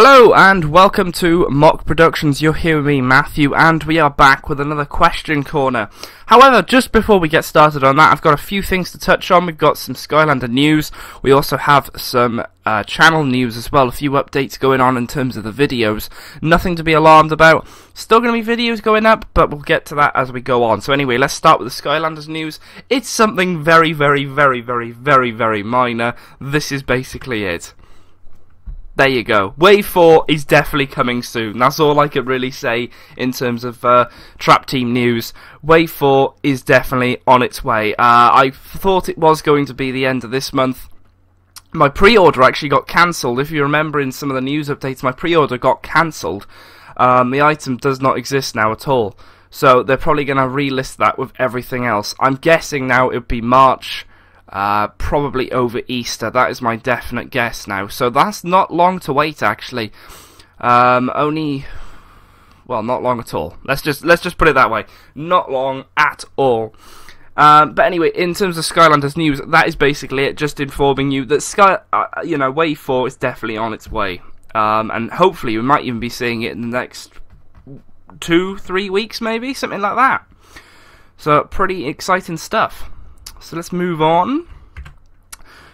Hello and welcome to Mok Productions. You're here with me, Matthew, and we are back with another question corner. However, just before we get started on that, I've got a few things to touch on. We've got some Skylander news. We also have some channel news as well, a few updates going on in terms of the videos. Nothing to be alarmed about. Still going to be videos going up, but we'll get to that as we go on. So anyway, let's start with the Skylanders news. It's something very minor. This is basically it. There you go. Wave 4 is definitely coming soon. That's all I could really say in terms of Trap Team news. Wave 4 is definitely on its way. I thought it was going to be the end of this month. My pre-order actually got cancelled. If you remember in some of the news updates, my pre-order got cancelled. The item does not exist now at all. So they're probably going to relist that with everything else. I'm guessing now it would be March. Probably over Easter. That is my definite guess now. So that's not long to wait, actually. Only, well, not long at all. Let's just put it that way. Not long at all. But anyway, in terms of Skylanders news, that is basically it. Just informing you that Wave 4 is definitely on its way. And hopefully we might even be seeing it in the next 2-3 weeks, maybe something like that. So pretty exciting stuff. So let's move on.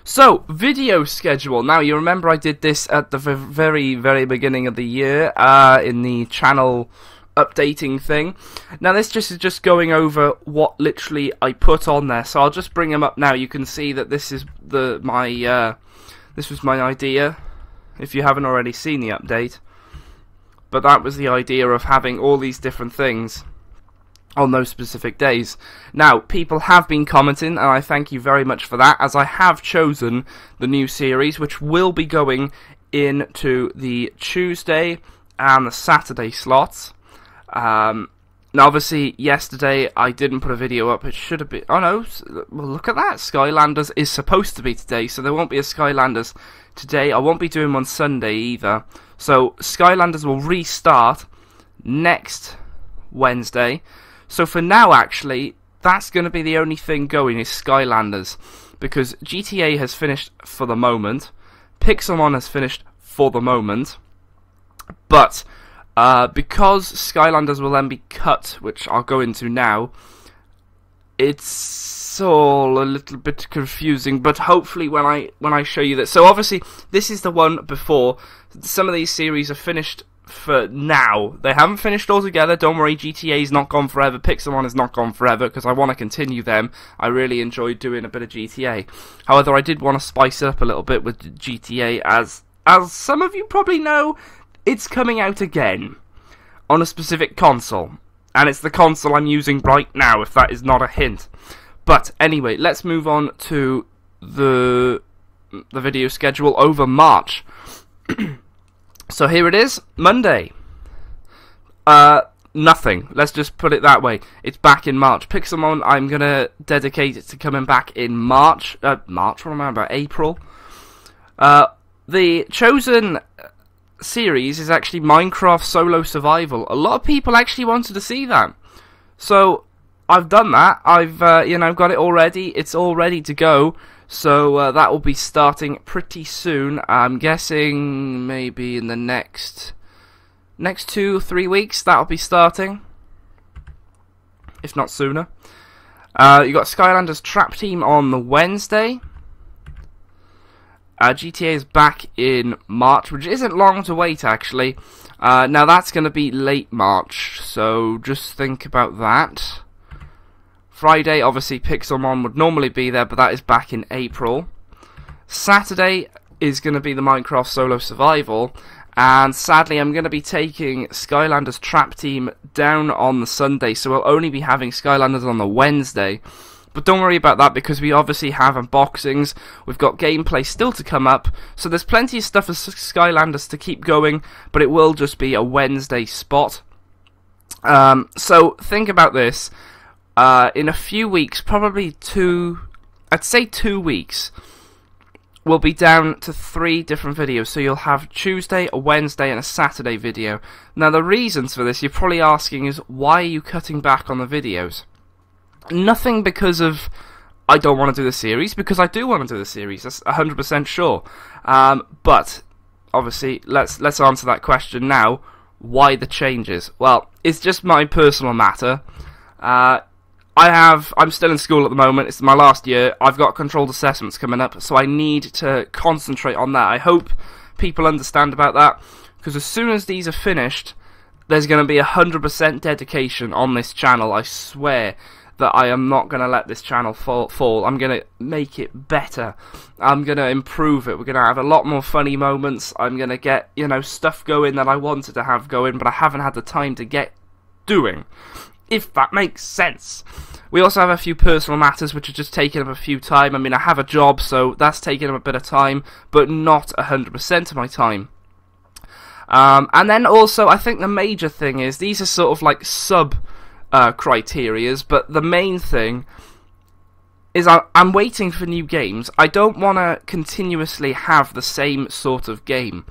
So, video schedule. Now, you remember I did this at the very beginning of the year in the channel updating thing. Now, this is just going over what literally I put on there. So I'll just bring them up now. You can see that this is this was my idea, if you haven't already seen the update. But that was the idea of having all these different things on those specific days. Now, people have been commenting, and I thank you very much for that, as I have chosen the new series, which will be going into the Tuesday and the Saturday slots. Now, obviously, yesterday I didn't put a video up. It should have been... Oh, no. Well, look at that. Skylanders is supposed to be today, so there won't be a Skylanders today. I won't be doing one Sunday either. So, Skylanders will restart next Wednesday. So for now, actually, that's going to be the only thing going is Skylanders, because GTA has finished for the moment, Pixelmon has finished for the moment, but because Skylanders will then be cut, which I'll go into now, it's all a little bit confusing, but hopefully when I show you that. So obviously, this is the one before. Some of these series are finished for now. They haven't finished altogether. Don't worry, GTA is not gone forever. Pixelmon is not gone forever, because I want to continue them. I really enjoyed doing a bit of GTA. However, I did want to spice it up a little bit with GTA, as some of you probably know, it's coming out again on a specific console. And it's the console I'm using right now, if that is not a hint. But anyway, let's move on to the video schedule over March. So here it is, Monday. Nothing. Let's just put it that way. It's back in March. Pixelmon, I'm going to dedicate it to coming back in March. March, what am I about? April. The chosen series is actually Minecraft Solo Survival. A lot of people actually wanted to see that. So, I've done that. I've, got it all ready. It's all ready to go. So that will be starting pretty soon. I'm guessing maybe in the next 2-3 weeks that'll be starting, if not sooner. You got Skylanders Trap Team on the Wednesday. GTA is back in March, which isn't long to wait actually. Now that's going to be late March, so just think about that. Friday, obviously, Pixelmon would normally be there, but that is back in April. Saturday is going to be the Minecraft Solo Survival, and sadly, I'm going to be taking Skylanders Trap Team down on the Sunday, so we'll only be having Skylanders on the Wednesday. But don't worry about that, because we obviously have unboxings, we've got gameplay still to come up, so there's plenty of stuff for Skylanders to keep going, but it will just be a Wednesday spot. So, think about this. In a few weeks, probably I'd say 2 weeks, we'll be down to 3 different videos. So you'll have Tuesday, a Wednesday, and a Saturday video. Now the reasons for this, you're probably asking, is why are you cutting back on the videos? Nothing because of I don't want to do the series, because I do want to do the series, that's 100% sure. But obviously, let's answer that question now. Why the changes? Well, it's just my personal matter. I'm still in school at the moment. It's my last year. I've got controlled assessments coming up, so I need to concentrate on that. I hope people understand about that, because as soon as these are finished, there's going to be 100% dedication on this channel. I swear that I am not going to let this channel fall. I'm going to make it better. I'm going to improve it. We're going to have a lot more funny moments. I'm going to get, you know, stuff going that I wanted to have going, but I haven't had the time to get doing, if that makes sense. We also have a few personal matters which are just taking up a few time. I mean, I have a job, so that's taking up a bit of time, but not 100% of my time. And then also, I think the major thing is, these are sort of like sub-criterias, but the main thing is I'm waiting for new games. I don't want to continuously have the same sort of game.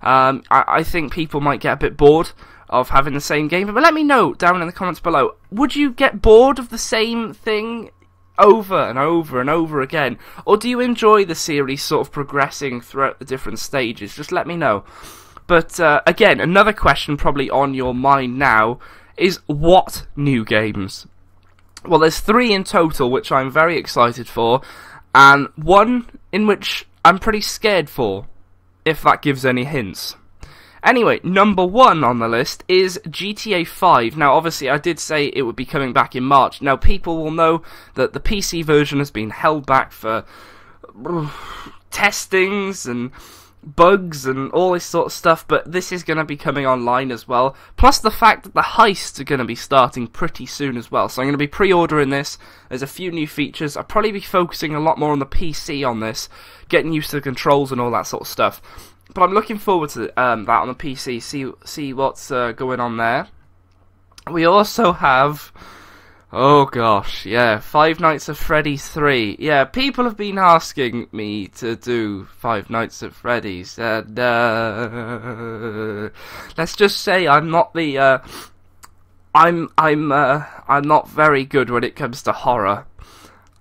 I think people might get a bit bored of having the same game, but let me know down in the comments below. Would you get bored of the same thing over and over and over again, or do you enjoy the series sort of progressing throughout the different stages? Just let me know. But again, another question probably on your mind now is, what new games? Well, there's 3 in total which I'm very excited for, and 1 in which I'm pretty scared for, if that gives any hints. Anyway, number 1 on the list is GTA 5. Now, obviously, I did say it would be coming back in March. Now, people will know that the PC version has been held back for testings and bugs and all this sort of stuff, but this is going to be coming online as well. Plus the fact that the heists are going to be starting pretty soon as well. So I'm going to be pre-ordering this. There's a few new features. I'll probably be focusing a lot more on the PC on this, getting used to the controls and all that sort of stuff. But I'm looking forward to that on the PC, see what's going on there. We also have, oh gosh, yeah, Five Nights at Freddy's 3. Yeah, people have been asking me to do Five Nights at Freddy's, and let's just say I'm not the I'm not very good when it comes to horror.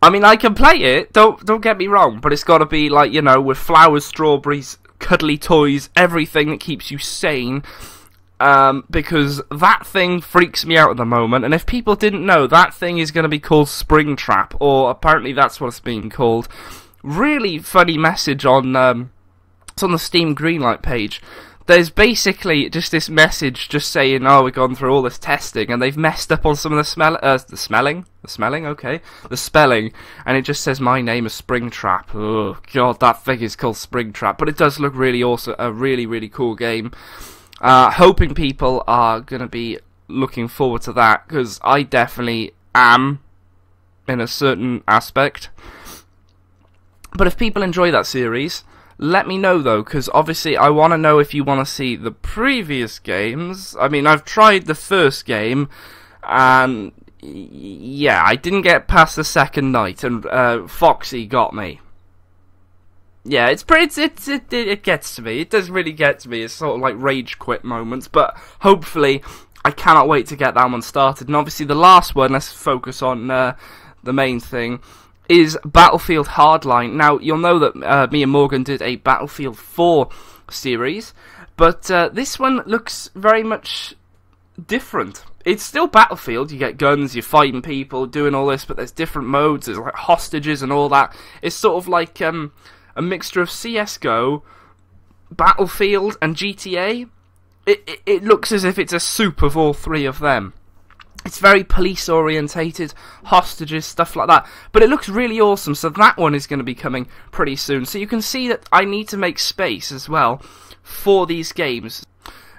I mean, I can play it, don't get me wrong, but it's got to be like, you know, with flowers, strawberries, cuddly toys, everything that keeps you sane. Because that thing freaks me out at the moment, and if people didn't know, that thing is going to be called Springtrap, or apparently that's what it's being called. Really funny message on, it's on the Steam Greenlight page. There's basically just this message just saying, oh, we've gone through all this testing, and they've messed up on some of the spelling, and it just says my name is Springtrap. Oh god, that thing is called Springtrap, but it does look really awesome, a really, really cool game. Hoping people are going to be looking forward to that, because I definitely am, in a certain aspect. But if people enjoy that series, let me know though, because obviously I want to know if you want to see the previous games. I mean, I've tried the first game, and yeah, I didn't get past the second night, and Foxy got me. Yeah, it gets to me. It does really get to me. It's sort of like rage quit moments, but hopefully I cannot wait to get that one started. And obviously the last one, let's focus on the main thing, is Battlefield Hardline. Now, you'll know that me and Morgan did a Battlefield 4 series, but this one looks very much different. It's still Battlefield, you get guns, you're fighting people, doing all this, but there's different modes, there's like hostages and all that. It's sort of like a mixture of CSGO, Battlefield, and GTA. It looks as if it's a soup of all 3 of them. It's very police orientated, hostages, stuff like that. But it looks really awesome, so that one is going to be coming pretty soon. So you can see that I need to make space as well for these games.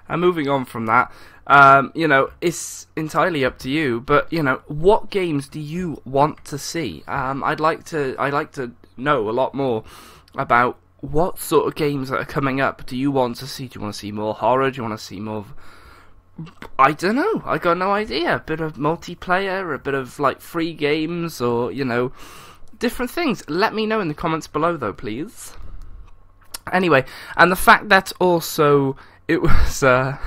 And moving on from that, you know, it's entirely up to you. But, you know, what games do you want to see? I'd like to know a lot more about what sort of games that are coming up. Do you want to see? Do you want to see more horror? Do you want to see more I don't know. I got no idea. A bit of multiplayer, a bit of like free games, or, you know, different things. Let me know in the comments below though, please. Anyway, and the fact that also it was my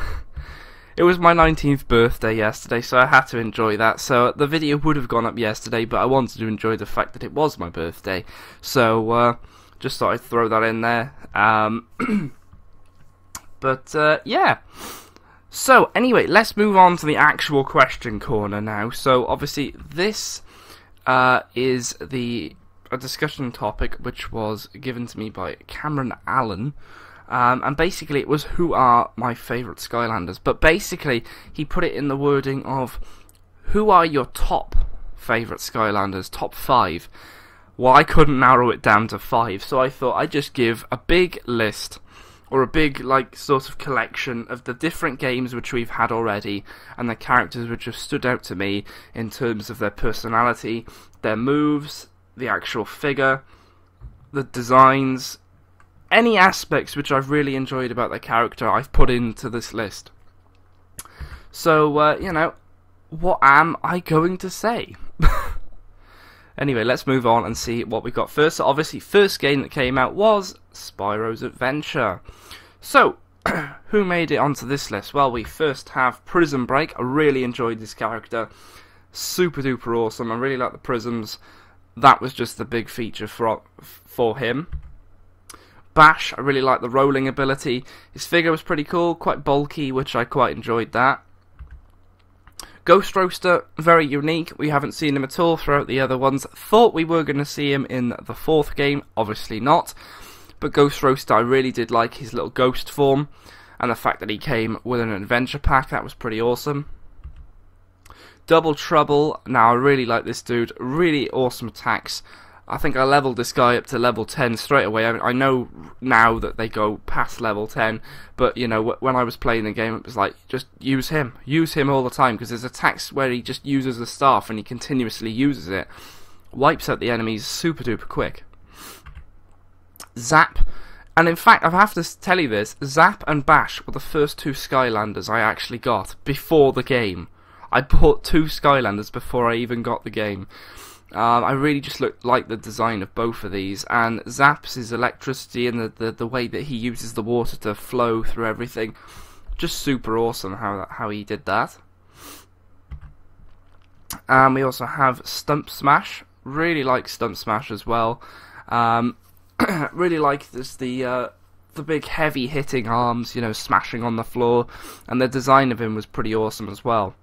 19th birthday yesterday, so I had to enjoy that. So the video would have gone up yesterday, but I wanted to enjoy the fact that it was my birthday. So just thought I'd throw that in there. But yeah. So anyway, let's move on to the actual question corner now. So obviously this is a discussion topic which was given to me by Cameron Allen. And basically it was, who are my favourite Skylanders? But basically he put it in the wording of, who are your top favourite Skylanders, top 5? Well, I couldn't narrow it down to 5, so I thought I'd just give a big list, or a big, like, sort of collection of the different games which we've had already, and the characters which have stood out to me in terms of their personality, their moves, the actual figure, the designs, any aspects which I've really enjoyed about their character I've put into this list. So, you know, what am I going to say? Anyway, let's move on and see what we got first. So obviously, first game that came out was Spyro's Adventure. So, who made it onto this list? Well, we first have Prison Break. I really enjoyed this character. Super duper awesome. I really like the prisms. That was just the big feature for him. Bash, I really like the rolling ability. His figure was pretty cool, quite bulky, which I quite enjoyed that. Ghost Roaster, very unique. We haven't seen him at all throughout the other ones. Thought we were going to see him in the 4th game, obviously not. But Ghost Roaster, I really did like his little ghost form, and the fact that he came with an adventure pack, that was pretty awesome. Double Trouble, now I really like this dude, really awesome attacks. I think I leveled this guy up to level 10 straight away. I know now that they go past level 10, but you know, when I was playing the game, it was like, just use him all the time, because there's attacks where he just uses the staff and he continuously uses it. Wipes out the enemies super duper quick. Zap, and in fact I have to tell you this, Zap and Bash were the first 2 Skylanders I actually got before the game. I bought 2 Skylanders before I even got the game. I really just like the design of both of these, and Zap's his electricity and the way that he uses the water to flow through everything, just super awesome how he did that. We also have Stump Smash. Really like Stump Smash as well. Really like the big heavy hitting arms, you know, smashing on the floor, and the design of him was pretty awesome as well.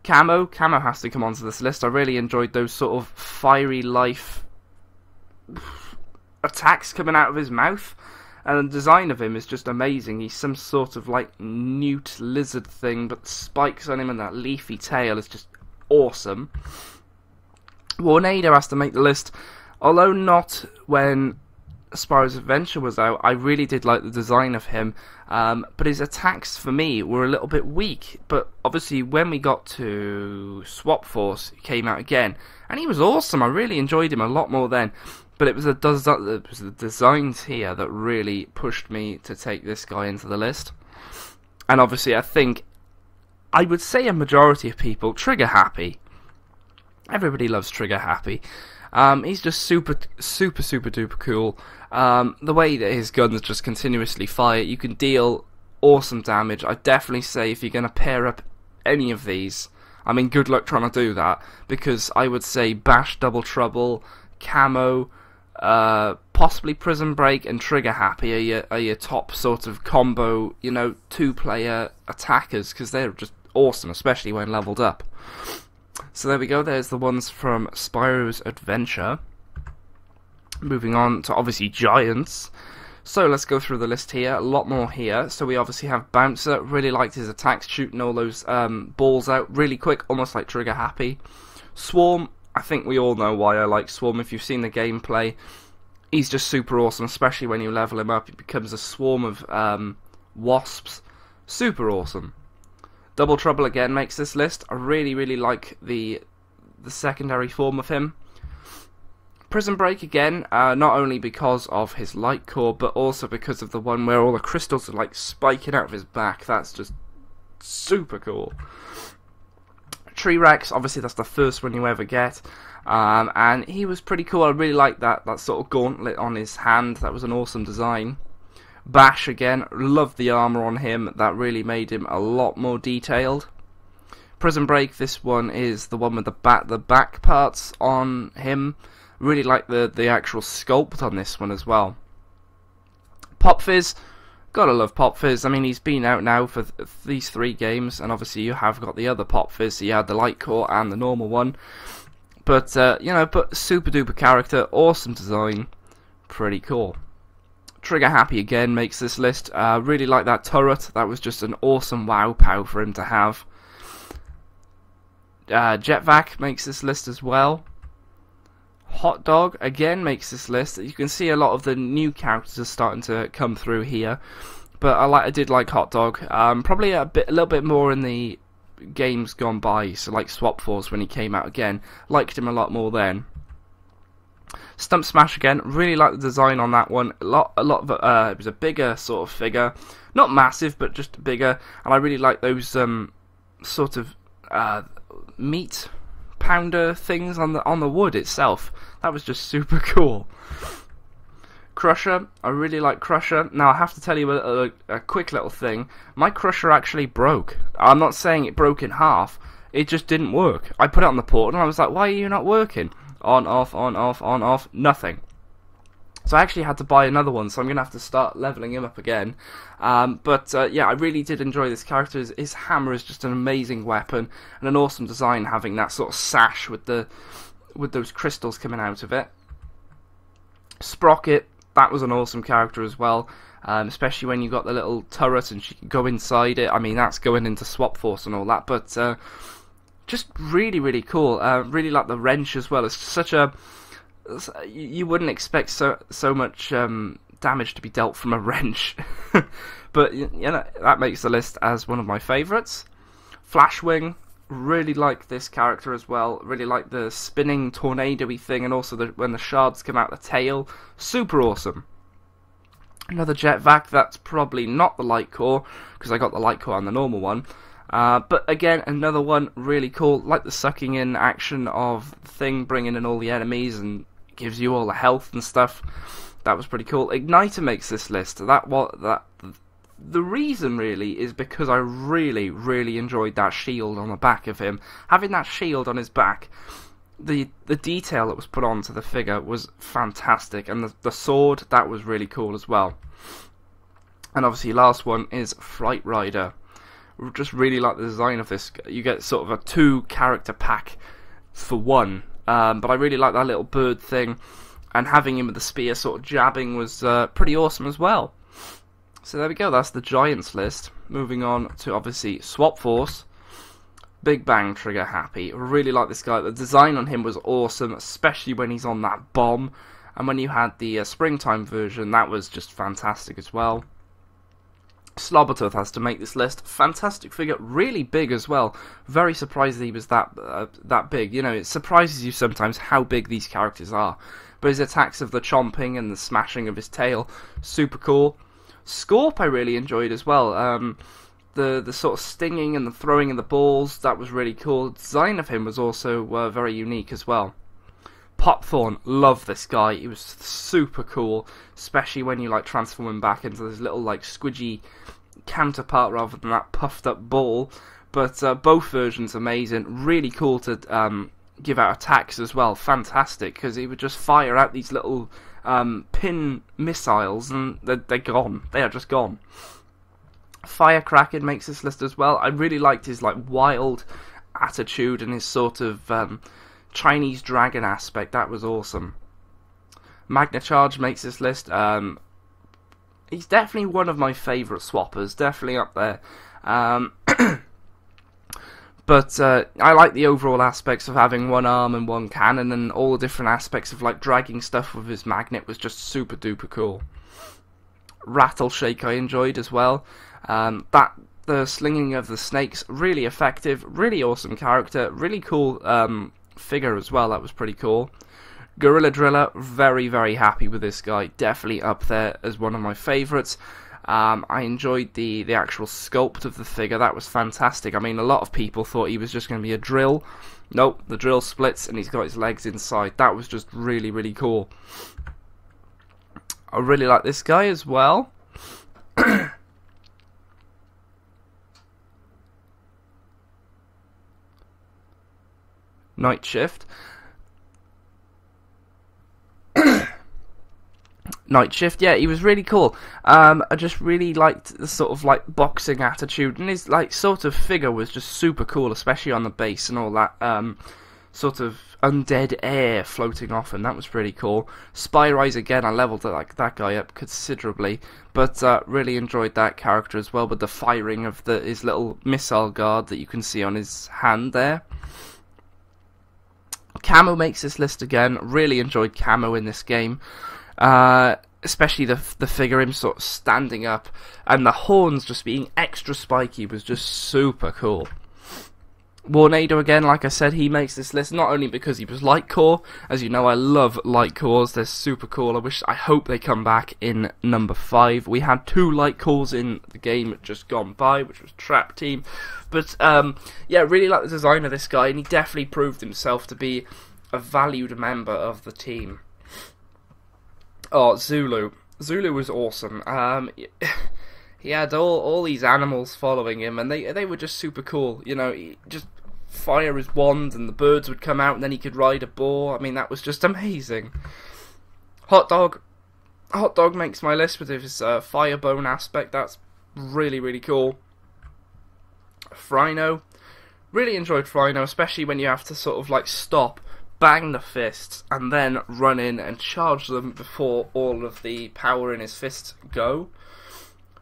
Camo has to come onto this list. I really enjoyed those sort of fiery life attacks coming out of his mouth, and the design of him is just amazing. He's some sort of like newt lizard thing, but the spikes on him and that leafy tail is just awesome. Warnado has to make the list, although not when Spyro's Adventure was out. I really did like the design of him, but his attacks for me were a little bit weak. But obviously when we got to Swap Force, he came out again, and he was awesome. I really enjoyed him a lot more then, but it was the designs here that really pushed me to take this guy into the list. And obviously I would say a majority of people, Trigger Happy. Everybody loves Trigger Happy. He's just super duper cool. The way that his guns just continuously fire, you can deal awesome damage. I'd definitely say if you're going to pair up any of these, I mean, good luck trying to do that, because I would say Bash, Double Trouble, Camo, possibly Prison Break and Trigger Happy are your top sort of combo, you know, 2-player attackers, because they're just awesome, especially when leveled up. So there we go, there's the ones from Spyro's Adventure. Moving on to obviously Giants. So let's go through the list here, a lot more here. So we obviously have Bouncer, really liked his attacks, shooting all those balls out really quick, almost like Trigger Happy. Swarm, I think we all know why I like Swarm. If you've seen the gameplay, he's just super awesome, especially when you level him up. He becomes a swarm of wasps. Super awesome. Double Trouble again makes this list. I really like the secondary form of him. Prison Break again, not only because of his light core, but also because of the one where all the crystals are like spiking out of his back. That's just super cool. Tree Rex, obviously that's the first one you ever get, and he was pretty cool. I really liked that sort of gauntlet on his hand. That was an awesome design. Bash again, loved the armor on him. That really made him a lot more detailed. Prison Break, this one is the one with the back parts on him. Really like the actual sculpt on this one as well. Pop Fizz, Gotta love Pop Fizz. I mean, he's been out now for these 3 games, and obviously you have got the other Pop Fizz. So you had the Light Core and the normal one. But, you know, super duper character, awesome design, pretty cool. Trigger Happy again makes this list. Really like that turret. That was just an awesome wow pow for him to have. Jetvac makes this list as well. Hot Dog again makes this list. You can see a lot of the new characters are starting to come through here, but I did like Hot Dog. Probably a little bit more in the games gone by. So like Swap Force when he came out again, liked him a lot more then. Stump Smash again, really like the design on that one. A lot of it was a bigger sort of figure, not massive, but just bigger. And I really like those sort of meat pounder things on the wood itself. That was just super cool. Crusher, I really like Crusher. Now I have to tell you a quick little thing. My Crusher actually broke. I'm not saying it broke in half. It just didn't work. I put it on the portal and I was like, why are you not working? On, off, on, off, on, off, nothing. So I actually had to buy another one, so I'm going to have to start leveling him up again. Yeah, I really did enjoy this character. His hammer is just an amazing weapon, and an awesome design, having that sort of sash with those crystals coming out of it. Sprocket, that was an awesome character as well, especially when you got the little turret and she can go inside it. I mean, that's going into Swap Force and all that, but just really, really cool. Really like the wrench as well. It's such a... You wouldn't expect so much damage to be dealt from a wrench, but you know, that makes the list as one of my favourites. Flashwing, really like this character as well. Really like the spinning tornado-y thing, and also when the shards come out the tail, super awesome. Another Jetvac, that's probably not the Light Core because I got the Light Core on the normal one. But again, another one really cool, like the sucking in action of the thing, bringing in all the enemies and gives you all the health and stuff. That was pretty cool. Igniter makes this list. The reason really is because I really enjoyed that shield on the back of him. Having that shield on his back, the detail that was put onto the figure was fantastic, and the sword, that was really cool as well. And obviously, last one is Fright Rider. Just really like the design of this. You get sort of a 2-character pack for one, but I really like that little bird thing, and having him with the spear sort of jabbing was pretty awesome as well. So there we go, that's the Giants list. Moving on to obviously Swap Force. Big Bang Trigger Happy. Really like this guy. The design on him was awesome, especially when he's on that bomb, and when you had the springtime version, that was just fantastic as well. Slobbertooth has to make this list. Fantastic figure, really big as well. Very surprised that he was that big. You know, it surprises you sometimes how big these characters are. But his attacks of the chomping and the smashing of his tail, super cool. Scorp I really enjoyed as well. The sort of stinging and the throwing of the balls, that was really cool. The design of him was also very unique as well. Popthorn, love this guy. He was super cool, especially when you like transform him back into this little like squidgy counterpart rather than that puffed up ball. But both versions amazing. Really cool to give out attacks as well. Fantastic, because he would just fire out these little pin missiles and they're gone. They are just gone. Firecracker makes this list as well. I really liked his like wild attitude and his sort of Chinese dragon aspect. That was awesome. Magna Charge makes this list. He's definitely one of my favourite swappers, definitely up there. But I like the overall aspects of having one arm and one cannon, and all the different aspects of like dragging stuff with his magnet was just super duper cool. Rattleshake I enjoyed as well. The slinging of the snakes, really effective, really awesome character, really cool figure as well. That was pretty cool. Gorilla Driller, very happy with this guy. Definitely up there as one of my favourites. I enjoyed the actual sculpt of the figure. That was fantastic. I mean, a lot of people thought he was just going to be a drill. Nope, the drill splits and he's got his legs inside. That was just really cool. I really like this guy as well. Night Shift. Night Shift, yeah, he was really cool. I just really liked the sort of like boxing attitude, and his like sort of figure was just super cool, especially on the base and all that sort of undead air floating off him. That was pretty cool. Spyrise again, I leveled that guy up considerably, but really enjoyed that character as well, with the firing of his little missile guard that you can see on his hand there. Camo makes this list again. Really enjoyed Camo in this game. Especially the figure, him sort of standing up, and the horns just being extra spiky was just super cool. Warnado again, like I said, he makes this list not only because he was light core. As you know, I love light cores, they're super cool. I hope they come back in number 5. We had 2 light cores in the game just gone by, which was Trap Team. But yeah, really like the design of this guy, and he definitely proved himself to be a valued member of the team. Oh, Zulu. Zulu was awesome. He had all these animals following him, and they were just super cool. You know, he just fire his wand, and the birds would come out, and then he could ride a boar. I mean, that was just amazing. Hot Dog makes my list with his firebone aspect. That's really, really cool. Frino. Really enjoyed Frino, especially when you have to sort of like stop, bang the fists, and then run in and charge them before all of the power in his fists go.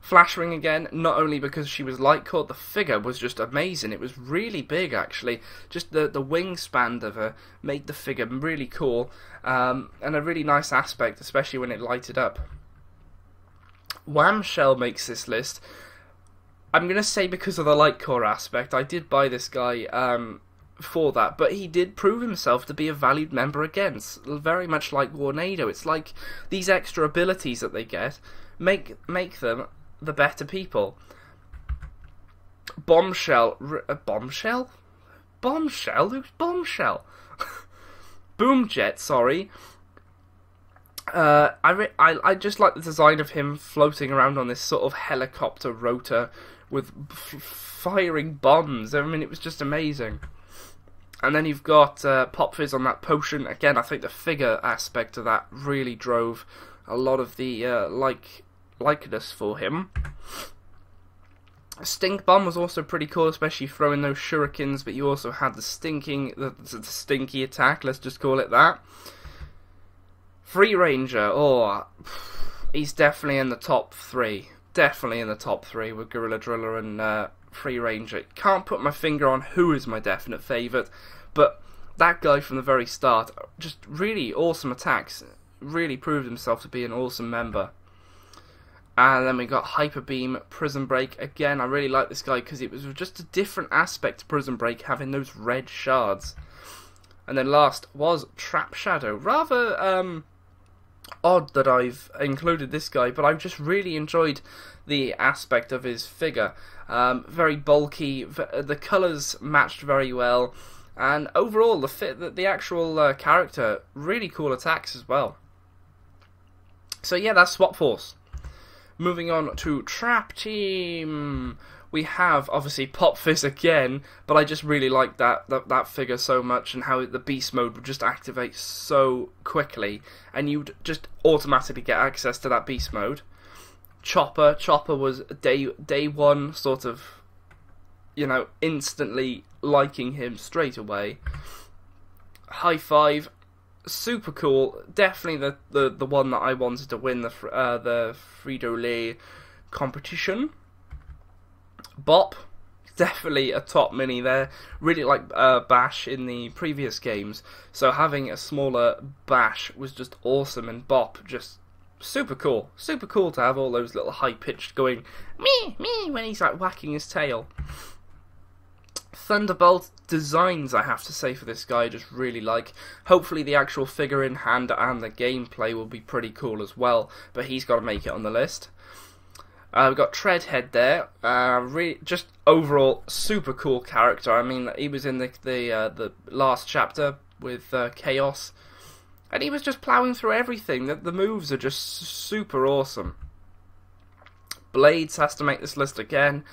Flashring again, not only because she was light core, the figure was just amazing. It was really big, actually. Just the wingspan of her made the figure really cool, and a really nice aspect, especially when it lighted up. Whamshell makes this list. I'm going to say because of the light core aspect. I did buy this guy for that, but he did prove himself to be a valued member again. Very much like Warnado. It's like these extra abilities that they get make them the better people. Bombshell? Bombshell? Bombshell? Who's Bombshell? Boomjet, sorry. I just like the design of him floating around on this sort of helicopter rotor with firing bombs. I mean, it was just amazing. And then you've got Pop Fizz on that potion. Again, I think the figure aspect of that really drove a lot of the likeness for him. Stink Bomb was also pretty cool, especially throwing those shurikens, but you also had the stinky attack, let's just call it that. Free Ranger, oh, he's definitely in the top 3. Definitely in the top 3 with Gorilla Driller and Free Ranger. Can't put my finger on who is my definite favourite, but that guy from the very start, just really awesome attacks, really proved himself to be an awesome member. And then we got Hyper Beam, Prison Break. Again, I really like this guy because it was just a different aspect to Prison Break, having those red shards. And then last was Trap Shadow. Rather odd that I've included this guy, but I've just really enjoyed the aspect of his figure. Very bulky, the colours matched very well, and overall the actual character, really cool attacks as well. So yeah, that's Swap Force. Moving on to Trap Team, we have obviously Pop Fizz again, but I just really like that figure so much, and how the beast mode would just activate so quickly, and you'd just automatically get access to that beast mode. Chopper was day one, sort of, you know, instantly liking him straight away. High Five, super cool, definitely the one that I wanted to win the Frito-Lay competition. Bop, definitely a top mini there. Really like Bash in the previous games, so having a smaller Bash was just awesome, and Bop just super cool to have all those little high pitched going me when he's like whacking his tail. Thunderbolt designs, I have to say, for this guy, I just really like. Hopefully the actual figure in hand and the gameplay will be pretty cool as well, but he's got to make it on the list. We've got Treadhead there, just overall super cool character. I mean, he was in the last chapter with Chaos, and he was just ploughing through everything. The moves are just super awesome. Blades has to make this list again,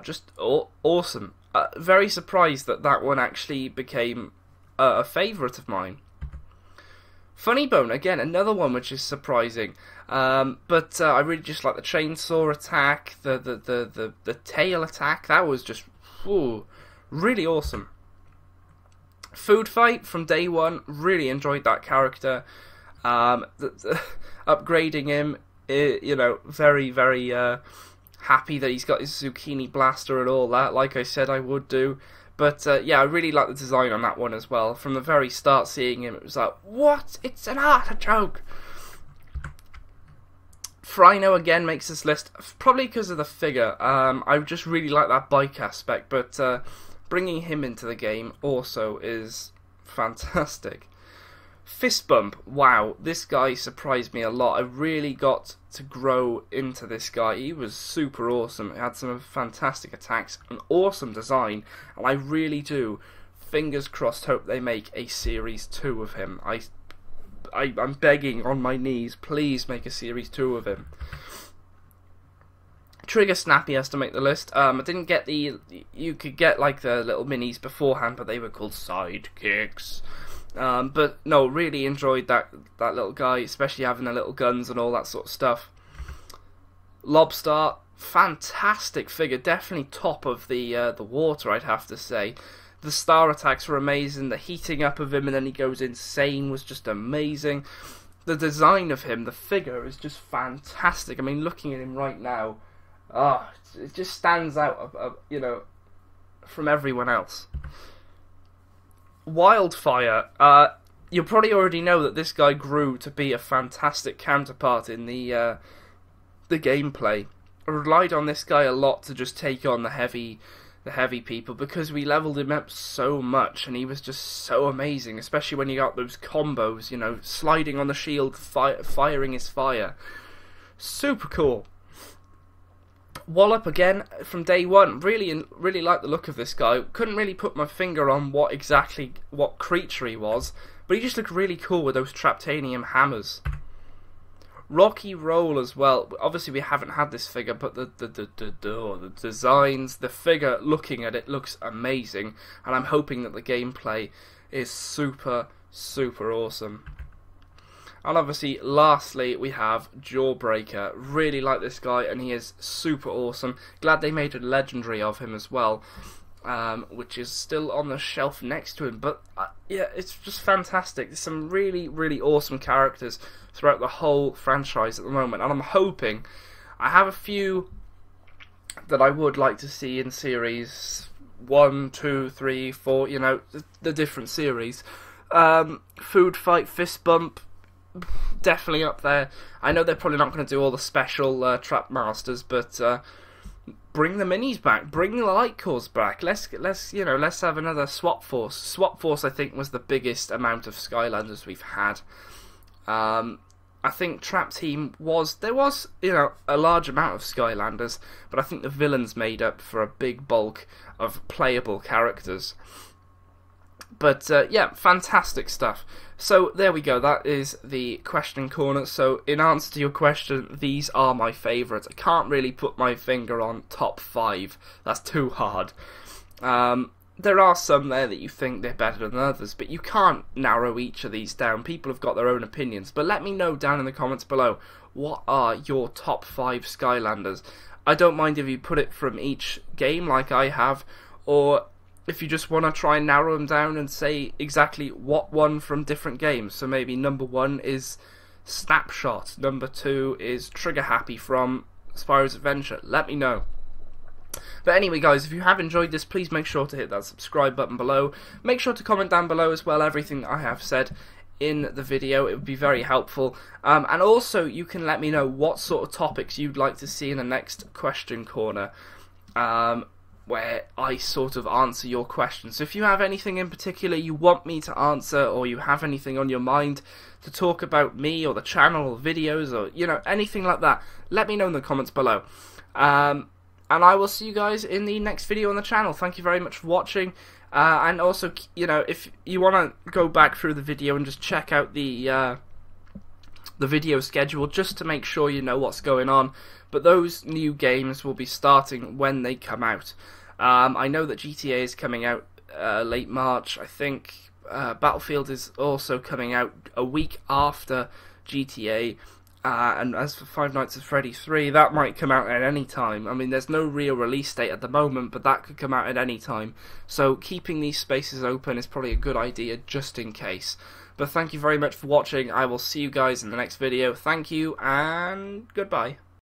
just awesome. Very surprised that one actually became a favourite of mine. Funny Bone, again, another one which is surprising. But I really just like the chainsaw attack, the tail attack. That was just really awesome. Food Fight from day one, really enjoyed that character. Upgrading him, you know, very, very happy that he's got his zucchini blaster and all that, like I said I would do. But yeah, I really like the design on that one as well. From the very start seeing him, it was like, what? It's an artichoke! Frino again makes this list, probably because of the figure. I just really like that bike aspect, but bringing him into the game also is fantastic. Fist Bump, wow, this guy surprised me a lot. I really got to grow into this guy. He was super awesome. He had some fantastic attacks, an awesome design, and I really do, fingers crossed, hope they make a Series 2 of him. I'm begging on my knees, please make a Series 2 of him. Trigger Snappy has to make the list. I didn't get you could get like the little minis beforehand, but they were called sidekicks. But no, really enjoyed that little guy, especially having the little guns and all that sort of stuff. Lobstar, fantastic figure, definitely top of the water, I'd have to say. The star attacks were amazing, the heating up of him and then he goes insane was just amazing. The design of him, the figure, is just fantastic. I mean, looking at him right now, it just stands out, you know, from everyone else. Wildfire, you probably already know that this guy grew to be a fantastic counterpart in the gameplay. I relied on this guy a lot to just take on the heavy people because we leveled him up so much and he was just so amazing, especially when you got those combos, you know, sliding on the shield, firing his fire. Super cool. Wallop again from day one. Really liked the look of this guy. Couldn't really put my finger on what creature he was, but he just looked really cool with those Traptanium hammers. Rocky Roll as well. Obviously we haven't had this figure, but the designs, the figure, looking at it looks amazing, and I'm hoping that the gameplay is super awesome. And obviously, lastly, we have Jawbreaker. Really like this guy, and he is super awesome. Glad they made a legendary of him as well, which is still on the shelf next to him. But yeah, it's just fantastic. There's some really awesome characters throughout the whole franchise at the moment, and I'm hoping, I have a few that I would like to see in series 1, 2, 3, 4, you know, the different series. Food Fight, Fist Bump, definitely up there. I know they're probably not going to do all the special Trap Masters, but bring the minis back, bring the light cores back. Let's have another Swap Force. Swap Force, I think, was the biggest amount of Skylanders we've had. I think Trap Team there was a large amount of Skylanders, but I think the villains made up for a big bulk of playable characters. But yeah, fantastic stuff. So there we go, that is the question corner. So in answer to your question, these are my favourites. I can't really put my finger on top 5, that's too hard. There are some there that you think they're better than others, but you can't narrow each of these down. People have got their own opinions. But let me know down in the comments below, what are your top 5 Skylanders? I don't mind if you put it from each game like I have, or if you just want to try and narrow them down and say exactly what one from different games. So maybe number 1 is Snapshot, number 2 is Trigger Happy from Spyro's Adventure. Let me know. But anyway guys, if you have enjoyed this, please make sure to hit that subscribe button below. Make sure to comment down below as well everything that I have said in the video. It would be very helpful. And also you can let me know what sort of topics you'd like to see in the next question corner, where I sort of answer your questions. So if you have anything in particular you want me to answer, or you have anything on your mind to talk about me or the channel or videos, or anything like that, let me know in the comments below. And I will see you guys in the next video on the channel. Thank you very much for watching. And also, if you want to go back through the video and just check out the video schedule, just to make sure you know what's going on. But those new games will be starting when they come out. I know that GTA is coming out late March, I think. Battlefield is also coming out a week after GTA. And as for Five Nights at Freddy 3, that might come out at any time. I mean, there's no real release date at the moment, but that could come out at any time. So keeping these spaces open is probably a good idea, just in case. But thank you very much for watching. I will see you guys in the next video. Thank you, and goodbye.